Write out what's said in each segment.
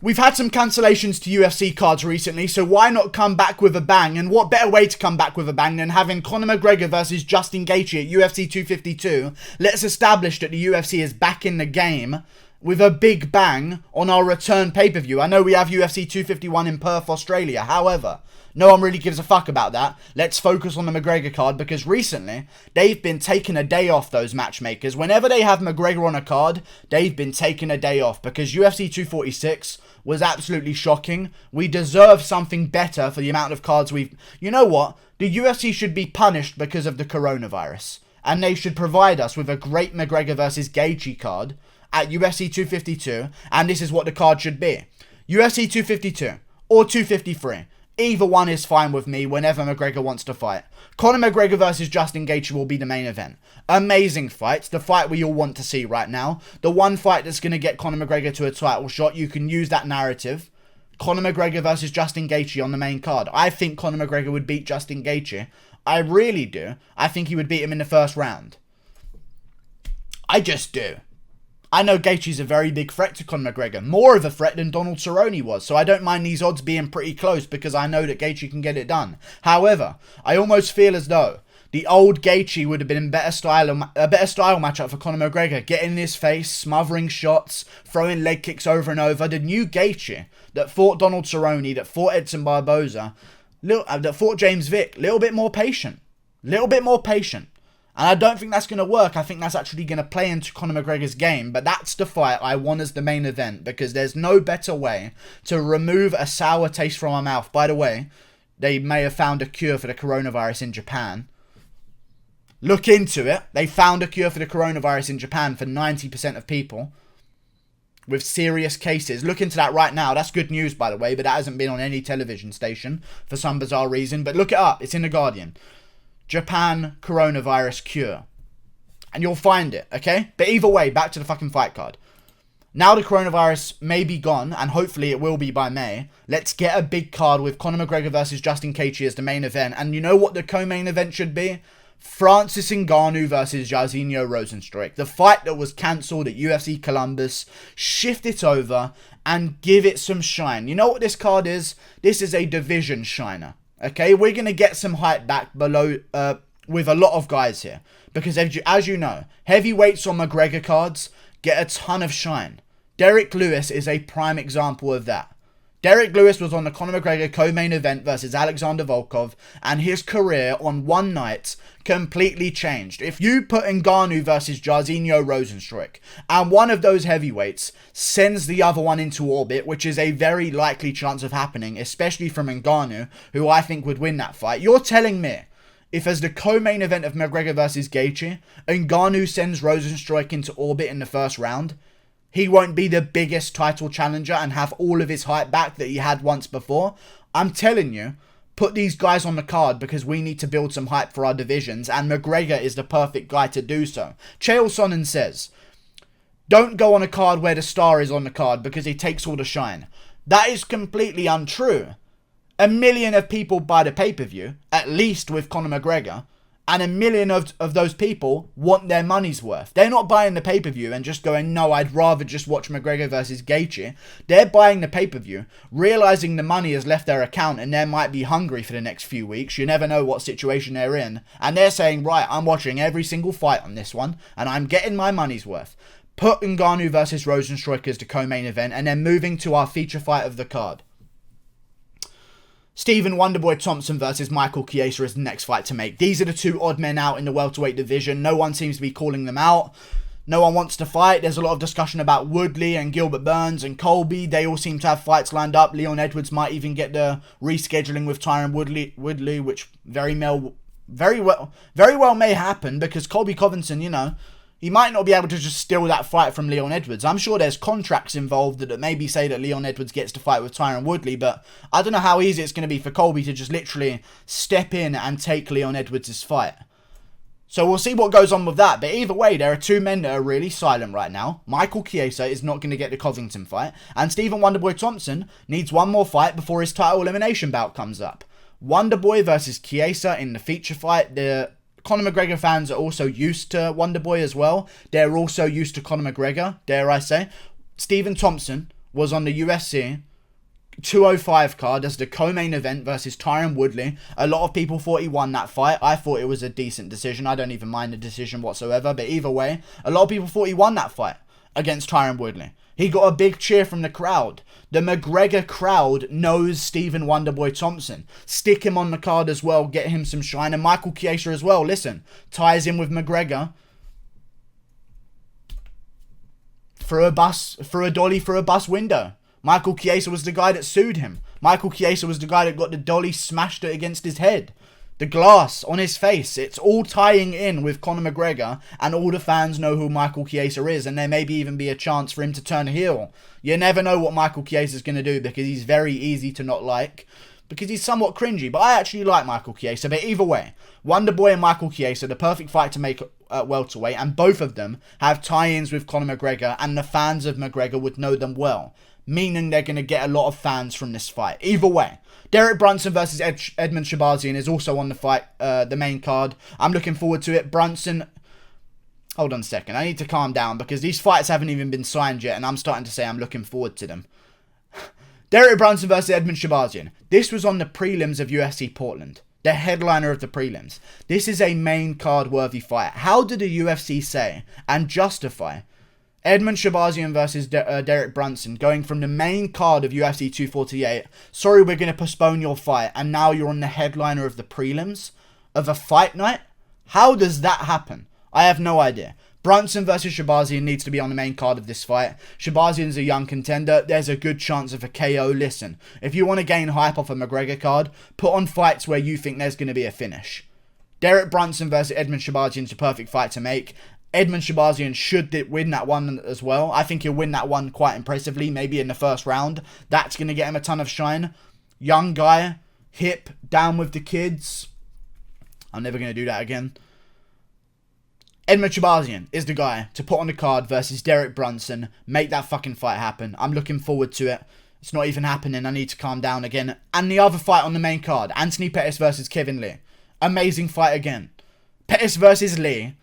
We've had some cancellations to UFC cards recently, so why not come back with a bang? And what better way to come back with a bang than having Conor McGregor versus Justin Gaethje at UFC 252? Let's establish that the UFC is back in the game with a big bang on our return pay-per-view. I know we have UFC 251 in Perth, Australia. However, no one really gives a fuck about that. Let's focus on the McGregor card, because recently they've been taking a day off, those matchmakers. Whenever they have McGregor on a card, they've been taking a day off, because UFC 246 was absolutely shocking. We deserve something better for the amount of cards we've... You know what? The UFC should be punished because of the coronavirus, and they should provide us with a great McGregor versus Gaethje card at UFC 252, and this is what the card should be. UFC 252 or 253. Either one is fine with me whenever McGregor wants to fight. Conor McGregor versus Justin Gaethje will be the main event. Amazing fight. The fight we all want to see right now. The one fight that's going to get Conor McGregor to a title shot. You can use that narrative. Conor McGregor versus Justin Gaethje on the main card. I think Conor McGregor would beat Justin Gaethje. I really do. I think he would beat him in the first round. I just do. I know Gaethje's a very big threat to Conor McGregor. More of a threat than Donald Cerrone was. So I don't mind these odds being pretty close, because I know that Gaethje can get it done. However, I almost feel as though the old Gaethje would have been a better style matchup for Conor McGregor. Getting in his face, smothering shots, throwing leg kicks over and over. The new Gaethje that fought Donald Cerrone, that fought Edson Barboza, that fought James Vick, little bit more patient. Little bit more patient. And I don't think that's going to work. I think that's actually going to play into Conor McGregor's game. But that's the fight I want as the main event, because there's no better way to remove a sour taste from my mouth. By the way, they may have found a cure for the coronavirus in Japan. Look into it. They found a cure for the coronavirus in Japan for 90% of people with serious cases. Look into that right now. That's good news, by the way, but that hasn't been on any television station for some bizarre reason. But look it up. It's in The Guardian. Japan coronavirus cure. And you'll find it, okay? But either way, back to the fucking fight card. Now the coronavirus may be gone, and hopefully it will be by May. Let's get a big card with Conor McGregor versus Justin Gaethje as the main event. And you know what the co-main event should be? Francis Ngannou versus Jairzinho Rozenstruik. The fight that was cancelled at UFC Columbus. Shift it over and give it some shine. You know what this card is? This is a division shiner. Okay, we're going to get some hype back below with a lot of guys here. Because as you know, heavyweights on McGregor cards get a ton of shine. Derek Lewis is a prime example of that. Derek Lewis was on the Conor McGregor co-main event versus Alexander Volkov, and his career on one night completely changed. If you put Ngannou versus Jairzinho Rozenstruik, and one of those heavyweights sends the other one into orbit, which is a very likely chance of happening, especially from Ngannou, who I think would win that fight, you're telling me, if as the co-main event of McGregor versus Gaethje, Ngannou sends Rozenstruik into orbit in the first round, he won't be the biggest title challenger and have all of his hype back that he had once before? I'm telling you, put these guys on the card, because we need to build some hype for our divisions, and McGregor is the perfect guy to do so. Chael Sonnen says, don't go on a card where the star is on the card, because he takes all the shine. That is completely untrue. 1 million of people buy the pay-per-view, at least with Conor McGregor, and 1 million of those people want their money's worth. They're not buying the pay-per-view and just going, no, I'd rather just watch McGregor versus Gaethje. They're buying the pay-per-view, realizing the money has left their account and they might be hungry for the next few weeks. You never know what situation they're in. And they're saying, right, I'm watching every single fight on this one and I'm getting my money's worth. Put Ngannou versus Rozenstruik as the co-main event, and then moving to our feature fight of the card. Stephen Wonderboy Thompson versus Michael Chiesa is the next fight to make. These are the two odd men out in the welterweight division. No one seems to be calling them out. No one wants to fight. There's a lot of discussion about Woodley and Gilbert Burns and Colby. They all seem to have fights lined up. Leon Edwards might even get the rescheduling with Tyron Woodley, which very well may happen, because Colby Covington, you know, he might not be able to just steal that fight from Leon Edwards. I'm sure there's contracts involved that maybe say that Leon Edwards gets to fight with Tyron Woodley, but I don't know how easy it's going to be for Colby to just literally step in and take Leon Edwards' fight. So we'll see what goes on with that. But either way, there are two men that are really silent right now. Michael Chiesa is not going to get the Covington fight, and Stephen Wonderboy Thompson needs one more fight before his title elimination bout comes up. Wonderboy versus Chiesa in the feature fight. The Conor McGregor fans are also used to Wonderboy as well. They're also used to Conor McGregor, dare I say. Stephen Thompson was on the UFC 205 card as the co-main event versus Tyron Woodley. A lot of people thought he won that fight. I thought it was a decent decision. I don't even mind the decision whatsoever. But either way, a lot of people thought he won that fight against Tyron Woodley. He got a big cheer from the crowd. The McGregor crowd knows Stephen Wonderboy Thompson. Stick him on the card as well. Get him some shine. And Michael Chiesa as well. Listen, ties in with McGregor. Through a dolly through a bus window. Michael Chiesa was the guy that sued him. Michael Chiesa was the guy that got the dolly smashed against his head. The glass on his face. It's all tying in with Conor McGregor, and all the fans know who Michael Chiesa is, and there may even be a chance for him to turn heel. You never know what Michael Chiesa is going to do, because he's very easy to not like, because he's somewhat cringy. But I actually like Michael Chiesa. But either way, Wonderboy and Michael Chiesa, the perfect fight to make at welterweight, and both of them have tie-ins with Conor McGregor, and the fans of McGregor would know them well, meaning they're going to get a lot of fans from this fight. Either way, Derek Brunson versus Edmund Shabazian is also on the fight, the main card. I'm looking forward to it. Brunson... Hold on a second. I need to calm down because these fights haven't even been signed yet, and I'm starting to say I'm looking forward to them. Derek Brunson versus Edmund Shabazian. This was on the prelims of UFC Portland. The headliner of the prelims. This is a main card worthy fight. How did the UFC say and justify Edmund Shabazian versus Derek Brunson going from the main card of UFC 248? Sorry, we're going to postpone your fight, and now you're on the headliner of the prelims of a fight night? How does that happen? I have no idea. Brunson versus Shabazian needs to be on the main card of this fight. Shabazian's a young contender. There's a good chance of a KO. Listen, if you want to gain hype off a McGregor card, put on fights where you think there's going to be a finish. Derek Brunson versus Edmund Shabazian is a perfect fight to make. Edmund Shabazian should win that one as well. I think he'll win that one quite impressively, maybe in the first round. That's going to get him a ton of shine. Young guy, hip, down with the kids. I'm never going to do that again. Edmund Shabazian is the guy to put on the card versus Derek Brunson. Make that fucking fight happen. I'm looking forward to it. It's not even happening. I need to calm down again. And the other fight on the main card, Anthony Pettis versus Kevin Lee. Amazing fight again. Pettis versus Lee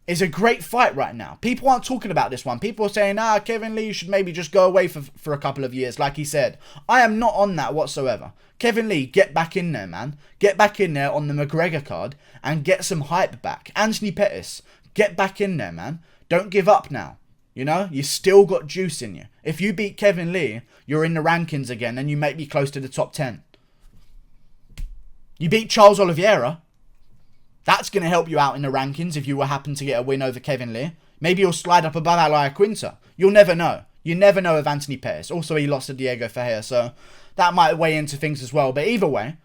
is a great fight right now. People aren't talking about this one. People are saying, Kevin Lee should maybe just go away for a couple of years, like he said. I am not on that whatsoever. Kevin Lee, get back in there, man. Get back in there on the McGregor card and get some hype back. Anthony Pettis, get back in there, man. Don't give up now. You know, you still got juice in you. If you beat Kevin Lee, you're in the rankings again and you may be close to the top 10. You beat Charles Oliveira. That's going to help you out in the rankings if you were happen to get a win over Kevin Lee. Maybe you'll slide up above Al Quinta. You'll never know. You never know with Anthony Pettis. Also, he lost to Diego Ferreira, so that might weigh into things as well. But either way,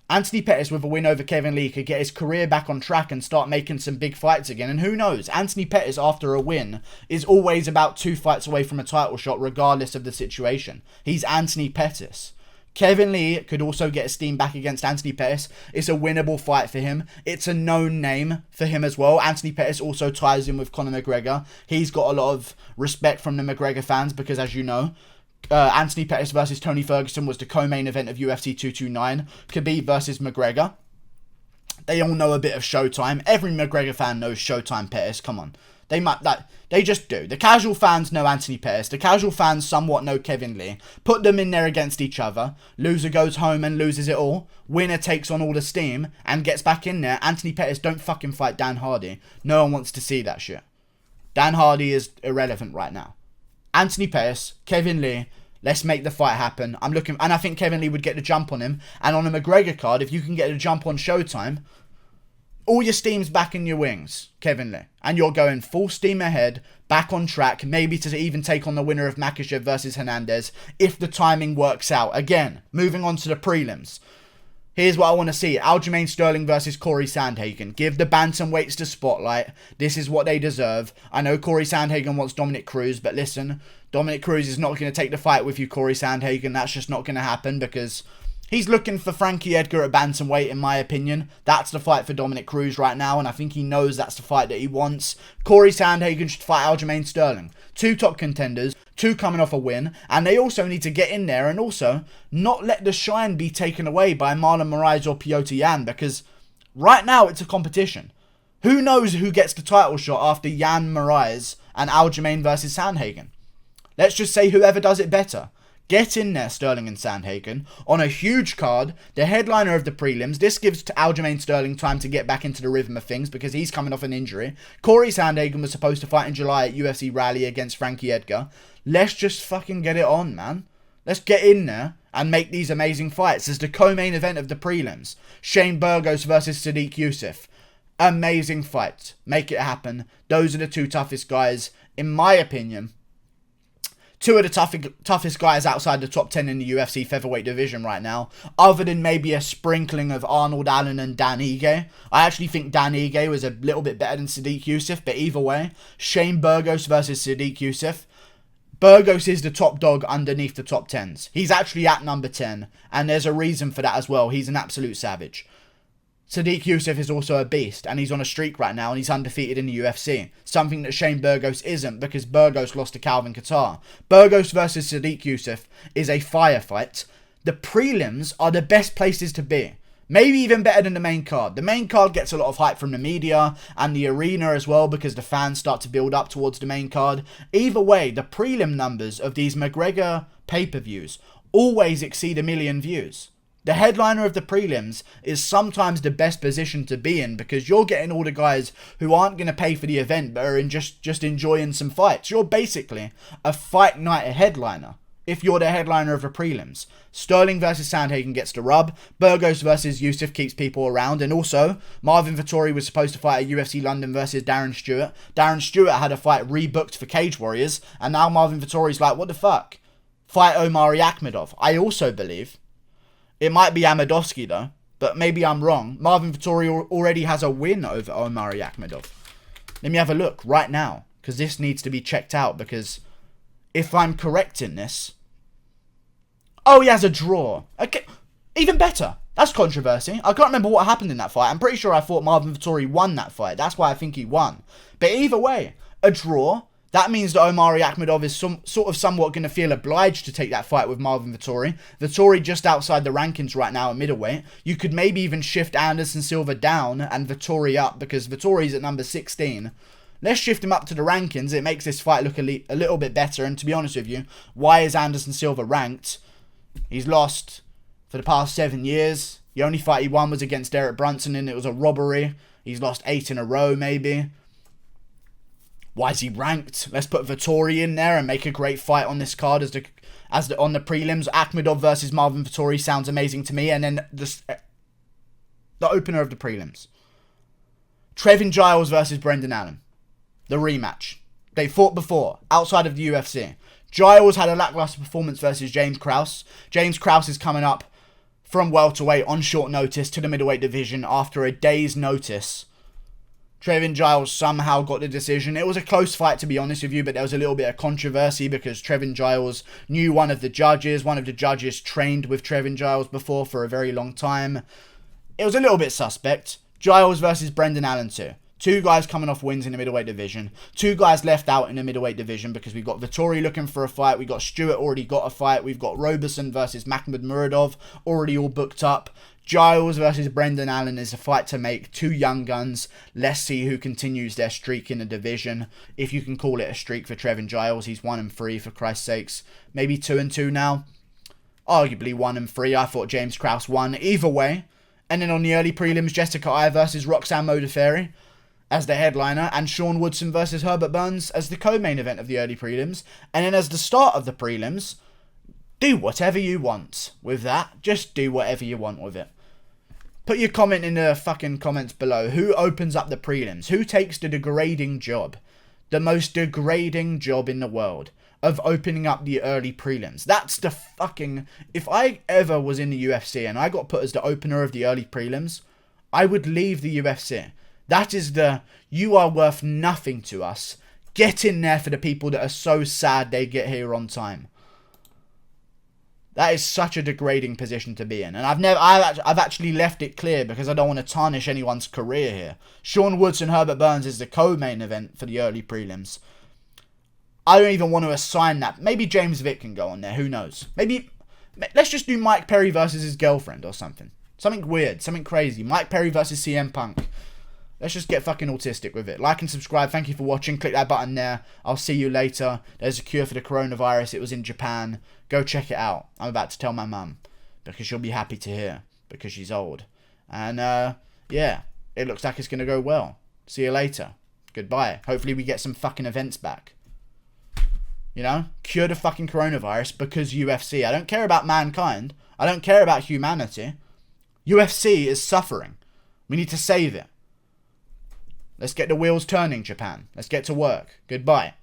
Anthony Pettis with a win over Kevin Lee could get his career back on track and start making some big fights again. And who knows, Anthony Pettis after a win is always about 2 fights away from a title shot regardless of the situation. He's Anthony Pettis. Kevin Lee could also get his steam back against Anthony Pettis. It's a winnable fight for him. It's a known name for him as well. Anthony Pettis also ties in with Conor McGregor. He's got a lot of respect from the McGregor fans because, as you know, Anthony Pettis versus Tony Ferguson was the co-main event of UFC 229. Khabib versus McGregor. They all know a bit of Showtime. Every McGregor fan knows Showtime Pettis. Come on. They just do. The casual fans know Anthony Pettis. The casual fans somewhat know Kevin Lee. Put them in there against each other. Loser goes home and loses it all. Winner takes on all the steam and gets back in there. Anthony Pettis, don't fucking fight Dan Hardy. No one wants to see that shit. Dan Hardy is irrelevant right now. Anthony Pettis, Kevin Lee, let's make the fight happen. And I think Kevin Lee would get the jump on him. And on a McGregor card, if you can get a jump on Showtime, all your steam's back in your wings, Kevin Lee. And you're going full steam ahead, back on track, maybe to even take on the winner of Makhachev versus Hernandez, if the timing works out. Again, moving on to the prelims. Here's what I want to see. Aljamain Sterling versus Corey Sandhagen. Give the bantamweights the spotlight. This is what they deserve. I know Corey Sandhagen wants Dominic Cruz, but listen, Dominic Cruz is not going to take the fight with you, Corey Sandhagen. That's just not going to happen because he's looking for Frankie Edgar at bantamweight, in my opinion. That's the fight for Dominic Cruz right now, and I think he knows that's the fight that he wants. Corey Sandhagen should fight Aljamain Sterling. 2 top contenders, 2 coming off a win, and they also need to get in there and also not let the shine be taken away by Marlon Moraes or Piotr Yan, because right now it's a competition. Who knows who gets the title shot after Yan Moraes and Aljamain versus Sandhagen? Let's just say whoever does it better. Get in there, Sterling and Sandhagen, on a huge card, the headliner of the prelims. This gives Aljamain Sterling time to get back into the rhythm of things because he's coming off an injury. Corey Sandhagen was supposed to fight in July at UFC Rally against Frankie Edgar. Let's just fucking get it on, man. Let's get in there and make these amazing fights. As the co-main event of the prelims, Shane Burgos versus Sadiq Yusuff. Amazing fight. Make it happen. Those are the two toughest guys, in my opinion. Two of the toughest guys outside the top 10 in the UFC featherweight division right now, other than maybe a sprinkling of Arnold Allen and Dan Ige. I actually think Dan Ige was a little bit better than Sadiq Yusuff, but either way, Shane Burgos versus Sadiq Yusuff. Burgos is the top dog underneath the top 10s. He's actually at number 10, and there's a reason for that as well. He's an absolute savage. Sadiq Yusuff is also a beast, and he's on a streak right now, and he's undefeated in the UFC. Something that Shane Burgos isn't, because Burgos lost to Calvin Kattar. Burgos versus Sadiq Yusuff is a firefight. The prelims are the best places to be. Maybe even better than the main card. The main card gets a lot of hype from the media and the arena as well, because the fans start to build up towards the main card. Either way, the prelim numbers of these McGregor pay-per-views always exceed 1 million views. The headliner of the prelims is sometimes the best position to be in, because you're getting all the guys who aren't going to pay for the event but are just enjoying some fights. You're basically a fight night headliner if you're the headliner of the prelims. Sterling versus Sandhagen gets the rub. Burgos versus Yusuff keeps people around. And also, Marvin Vettori was supposed to fight at UFC London versus Darren Stewart. Darren Stewart had a fight rebooked for Cage Warriors, and now Marvin Vettori's like, what the fuck? Fight Omari Akhmedov. I also believe... It might be Amadovsky though, but maybe I'm wrong. Marvin Vettori already has a win over Omari Akhmedov. Let me have a look right now, because this needs to be checked out, because if I'm correct in this... Oh, he has a draw. Okay, even better. That's controversy. I can't remember what happened in that fight. I'm pretty sure I thought Marvin Vettori won that fight. That's why I think he won. But either way, a draw... That means that Omari Akhmedov is somewhat going to feel obliged to take that fight with Marvin Vettori. Vettori just outside the rankings right now at middleweight. You could maybe even shift Anderson Silva down and Vettori up, because Vettori's at number 16. Let's shift him up to the rankings. It makes this fight look a little bit better. And to be honest with you, why is Anderson Silva ranked? He's lost for the past 7 years. The only fight he won was against Derek Brunson, and it was a robbery. He's lost 8 in a row, maybe. Why is he ranked? Let's put Vettori in there and make a great fight on this card on the prelims. Akhmedov versus Marvin Vettori sounds amazing to me. And then the opener of the prelims. Trevin Giles versus Brendan Allen. The rematch. They fought before, outside of the UFC. Giles had a lackluster performance versus James Krause. James Krause is coming up from welterweight on short notice to the middleweight division after a day's notice. Trevin Giles somehow got the decision. It was a close fight, to be honest with you, but there was a little bit of controversy because Trevin Giles knew one of the judges. One of the judges trained with Trevin Giles before for a very long time. It was a little bit suspect. Giles versus Brendan Allen too. Two guys coming off wins in the middleweight division. Two guys left out in the middleweight division because we've got Vettori looking for a fight. We've got Stewart already got a fight. We've got Roberson versus Makhmud Muradov already all booked up. Giles versus Brendan Allen is a fight to make. Two young guns. Let's see who continues their streak in the division. If you can call it a streak for Trevin Giles. He's 1-3 for Christ's sakes. Maybe 2-2 now. Arguably 1-3. I thought James Krause won. Either way. And then on the early prelims, Jessica Eye versus Roxanne Modafferi as the headliner, and Sean Woodson versus Herbert Burns as the co-main event of the early prelims. And then as the start of the prelims, do whatever you want with that. Just do whatever you want with it. Put your comment in the fucking comments below. Who opens up the prelims? Who takes the degrading job? The most degrading job in the world of opening up the early prelims. That's the fucking... If I ever was in the UFC and I got put as the opener of the early prelims, I would leave the UFC. That is the... You are worth nothing to us. Get in there for the people that are so sad they get here on time. That is such a degrading position to be in. And I've actually left it clear because I don't want to tarnish anyone's career here. Sean Woodson, Herbert Burns is the co-main event for the early prelims. I don't even want to assign that. Maybe James Vick can go on there. Who knows? Maybe... Let's just do Mike Perry versus his girlfriend or something. Something weird. Something crazy. Mike Perry versus CM Punk. Let's just get fucking autistic with it. Like and subscribe. Thank you for watching. Click that button there. I'll see you later. There's a cure for the coronavirus. It was in Japan. Go check it out. I'm about to tell my mum, because she'll be happy to hear, because she's old. And, yeah, it looks like it's going to go well. See you later. Goodbye. Hopefully we get some fucking events back. You know? Cure the fucking coronavirus because UFC. I don't care about mankind. I don't care about humanity. UFC is suffering. We need to save it. Let's get the wheels turning, Japan. Let's get to work. Goodbye.